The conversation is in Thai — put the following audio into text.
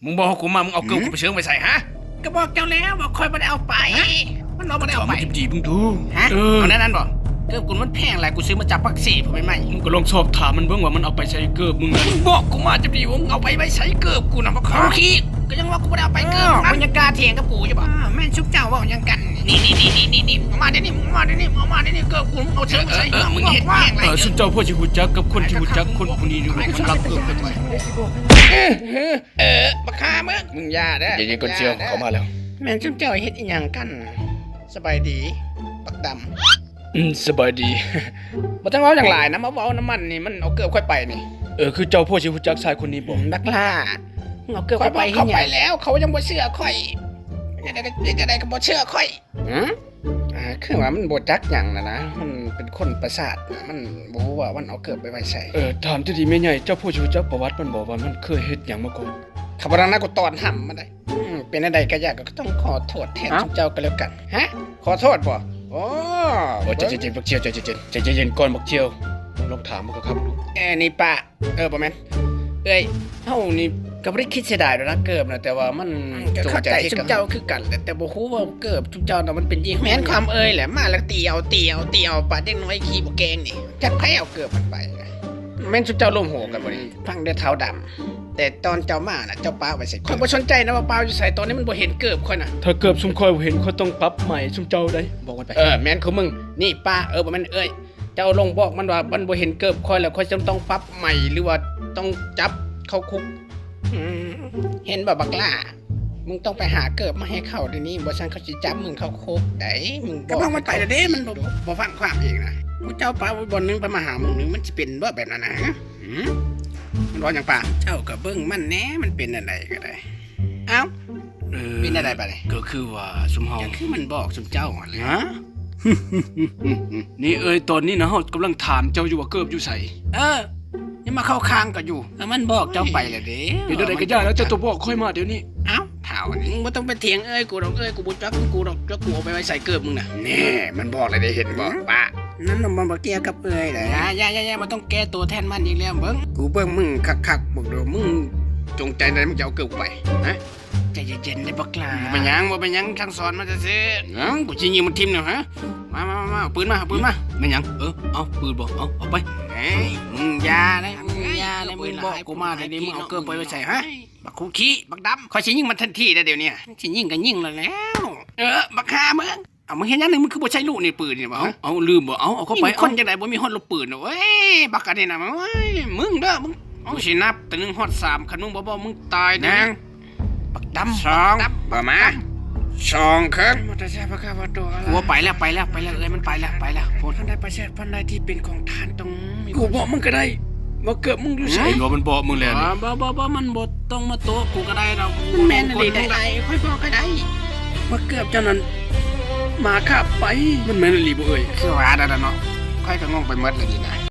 มึงบอกกูมามึงเอาเกิร์ลกูไปเชิงไปใส่ฮะก็บอกเจ้าแล้วว่าคอยไม่ได้เอาไปมันเราไม่ได้เอาไป จีบมึงดู ฮะเอาแน่นบ่เกิร์ลกูมันแพงอะไรกูซื้อมาจากปักซี่ผมไม่ มึงก็ลองสอบถามมันเบิ่งว่ามันเอาไปใส่เกิร์ลมึงนะ มึงบอกกูมาจะดีว่ามึงเอาไปไว้ใช้เกิร์ลกูนะมาขอขี้ก็ยังว่ากูไม่ได้เอาไปเกิร์ลมึงยังกล้าเถียงกับกูใช่ป่ะแม่ชุบเจ้าว่ายังกันนี่มาเดี๋ยวนี้มึงมาเดี๋ยวนี้มึงมาเดี๋ยวนี้เกิร์ลกูเอาเชิงใส่มึงเห็นว่าอะไร สุดเจ้าพ่อชิฮูจักกับคนชิฮูจักคนคนนี้ดูมันรักเกิร์ลไป บักฮามึงยาเด้อ เย็นๆก่อนเชียวเขามาแล้ว แม่ชุบเจ้าเฮ็ดอีหยังกันสบายดีปักดำ สบายดี บ่ต้องเอาอย่างหลายนะมาเว้าน้ำมันนี่มันเอาเกิร์ลค่อยไปนี่ คือเจ้าพ่อชิฮูจักชายคนนี้บอก นักล่ามึงเอาเกิร์ลไปเขาไปแล้วเขายังบ่เชื่อข่อยจะได้ก็บ่เชื่อข่อยคือว่ามันบ่จักหยังนะมันเป็นคนประสาทนะมันบ่รู้ว่ามันเอาเกิร์ลไปไว้ใส่ ถามที่ดีแม่ใหญ่เจ้าพ่อชิฮูจักประวัติมันบอกว่ามันเคยเฮ็ดหยังมาก่อน ขับรถนะกูตอนห่ำมาได้เป็นอะไรก็ยากก็ต้องขอโทษแทนทุกเจ้าก็แล้วกันฮะขอโทษบ่โอ้ ใจเย็นๆบักเชียวใจเย็นก่อนบักเชียวลองถามมันก็ครับลูก นี่ป้าบ่แม่นเอ้ยเฮานี่ก็บ่ได้คิดเสียดายนะเกิบนะแต่ว่ามันเข้าใจทุกเจ้าคือกันแต่บ่ฮู้ว่าเกิบทุกเจ้าน่ะมันเป็นยี่ห้อแม่นความเอ้ยแหละมาแล้วเตียวปาดเด็กน้อยขี้บ่แกงนี่จักไผเอาเกิบมันไปแม่นทุกเจ้าร่วมโหกันบ่นี่ฟังได้เท้าดำแต่ตอนเจ้ามาน่ะเจ้าป้าไว้ใส่ข่อยบ่สนใจนะว่าป้าอยู่ใส่ตอนนี้มันบ่เห็นเกิบข่อยน่ะ ถ้าเกิบซุมคอยเห็นเขาต้องปรับใหม่ซุมเจ้าได้บอกมันไป แม่นคือมึงนี่ป้าบ่แม่นเอ้ยเจ้าลงบอกมันว่ามันบ่เห็นเกิบข่อยแล้วข่อยจะต้องปรับใหม่หรือว่าต้องจับเข้าคุกเห็นบ่บักล่ามึงต้องไปหาเกิบมาให้เขาเดี๋ยวนี้บ่ซั่นเขาสิจับมึงเข้าคุกได้มึงบอกก็มันไปแล้วเด้มันบ่ฟังความเองนะผู้เจ้าป้าบ่นึงไปมาหามึงนึงมันสิเป็นบ่แบบนั้นนะมันว่าหยังป้าเจ้าก็เบิ่งมันแหน่มันเป็นอะไรก็ได้เอ้าเป็นอะไรไปเลย ก็คือว่าซุมเฮา ก็คือมันบอกซุมเจ้าหั่นแหละ ฮะ นี่ตอนนี้นะเฮากำลังถามเจ้าอยู่ว่าเกิบอยู่ไส ยังมาเข้าข้างกันอยู่แล้วมันบอกเจ้าไปเลยเด้ เดี๋ยวใดก็ยากแล้วเจ้าตัวบอกค่อยมาเดี๋ยวนี้ เอ้าเท่านี้บ่ต้องไปเถียงกูดอกกูบ่จักกูดอกจักกูเอาไปไว้ใส่เกิบมึงน่ะแน่มันบอกเลยได้เห็นบ่ป้านั่นมันบ่เกี่ยวกับเลยอย่าบ่ต้องแก้ตัวแทนมันอีกแล้วเบิ่งกูเบิ่งมึงคักๆบอกเด้อมึงจงใจได้มึงจะเอาเกิบไปฮะใจเย็นๆได้บักลาบ่เป็นหยังทั้งสอนมาซื่อกูสิยิงมันทิ่มแล้วฮะมาเอาปืนมาแม่นหยังเอาปืนบ่เอาไป มึงยาเลยมึงบอกกูมาเดี๋ยวนี้มึงเอาเกินไปไว้ใส่ฮะบักคุขี้บักดำคอยสิยิงมันทันทีนะเดี๋ยวนี้สิยิงก็ยิงแล้วบักฮามึงเอามึงเห็นยังนึงมึงคือบ่ใช้ลูกในปืนนี่บ่ เอาลืมบ่เอาเข้าไป คนจังได๋บ่มีฮอดลูกปืนเว้ยบักอันนี้น่ะมึงเด้อมึงเอาสินับแต่1ฮอด3คันมึงบ่มึงตายนะบักดำ2บ่มา2ครั้งมอเตอร์ไซค์พาว่าตัวอะไรหัวไปแล้วมันไปแล้วโพดท่านได้ประเสริฐพันใดที่เป็นของทานตรงกูบอกมึงก็ได้ว่าเกิดมึงอยู่ใส่ เห็นว่ามันบอกมึงแล้วนี่ บ่มันบ่ต้องมาโตกูก็ได้เรามันแม่นอะไรได้ค่อยบอกก็ได้ว่าเกือบเจ้านั้นมาขับไป มันแม่นอีหลีบ่เอ่ย คือว่านั่นน่ะเนาะค่อยก็งงไปหมดเลยนี่นะ